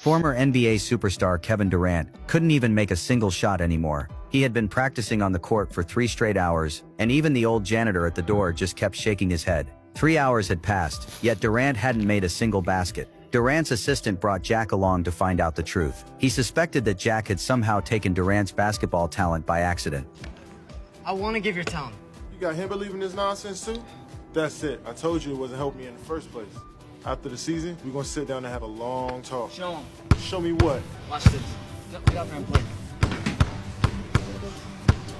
Former NBA superstar Kevin Durant couldn't even make a single shot anymore. He had been practicing on the court for 3 straight hours, and even the old janitor at the door just kept shaking his head. 3 hours had passed, yet Durant hadn't made a single basket. Durant's assistant brought Jack along to find out the truth. He suspected that Jack had somehow taken Durant's basketball talent by accident. I want to give your talent. You got him believing this nonsense too? That's it. I told you it wasn't helping me in the first place. After the season, we're gonna sit down and have a long talk. Show him. Show me what? Watch this. Get up there and play.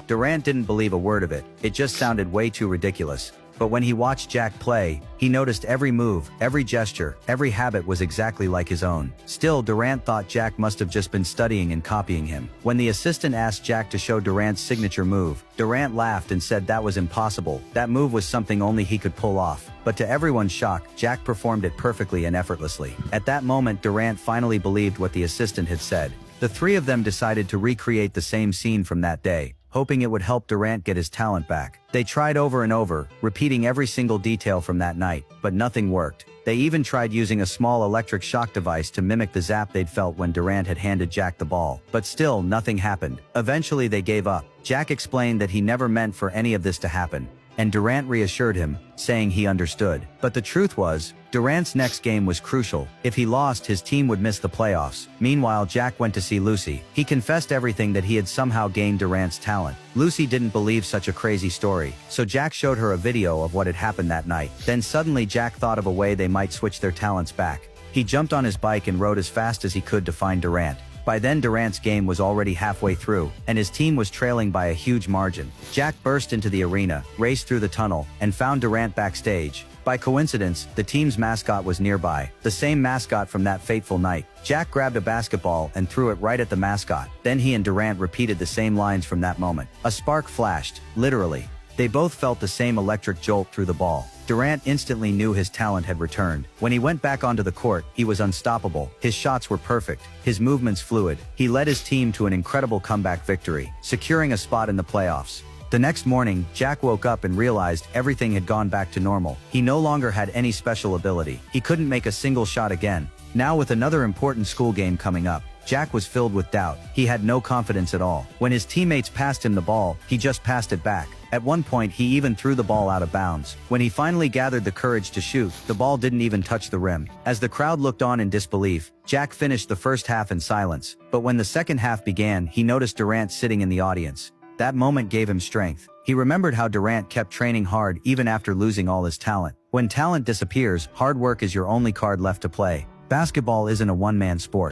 Durant didn't believe a word of it. It just sounded way too ridiculous. But when he watched Jack play, he noticed every move, every gesture, every habit was exactly like his own. Still, Durant thought Jack must have just been studying and copying him. When the assistant asked Jack to show Durant's signature move, Durant laughed and said that was impossible. That move was something only he could pull off. But to everyone's shock, Jack performed it perfectly and effortlessly. At that moment, Durant finally believed what the assistant had said. The three of them decided to recreate the same scene from that day, hoping it would help Durant get his talent back. They tried over and over, repeating every single detail from that night, but nothing worked. They even tried using a small electric shock device to mimic the zap they'd felt when Durant had handed Jack the ball. But still, nothing happened. Eventually they gave up. Jack explained that he never meant for any of this to happen, and Durant reassured him, saying he understood. But the truth was, Durant's next game was crucial. If he lost, his team would miss the playoffs. Meanwhile, Jack went to see Lucy. He confessed everything, that he had somehow gained Durant's talent. Lucy didn't believe such a crazy story, so Jack showed her a video of what had happened that night. Then suddenly Jack thought of a way they might switch their talents back. He jumped on his bike and rode as fast as he could to find Durant. By then Durant's game was already halfway through, and his team was trailing by a huge margin. Jack burst into the arena, raced through the tunnel, and found Durant backstage. By coincidence, the team's mascot was nearby, the same mascot from that fateful night. Jack grabbed a basketball and threw it right at the mascot. Then he and Durant repeated the same lines from that moment. A spark flashed, literally. They both felt the same electric jolt through the ball. Durant instantly knew his talent had returned. When he went back onto the court, he was unstoppable. His shots were perfect, his movements fluid. He led his team to an incredible comeback victory, securing a spot in the playoffs. The next morning, Jack woke up and realized everything had gone back to normal. He no longer had any special ability. He couldn't make a single shot again. Now, with another important school game coming up, Jack was filled with doubt. He had no confidence at all. When his teammates passed him the ball, he just passed it back. At one point, he even threw the ball out of bounds. When he finally gathered the courage to shoot, the ball didn't even touch the rim. As the crowd looked on in disbelief, Jack finished the first half in silence. But when the second half began, he noticed Durant sitting in the audience. That moment gave him strength. He remembered how Durant kept training hard even after losing all his talent. When talent disappears, hard work is your only card left to play. Basketball isn't a one-man sport.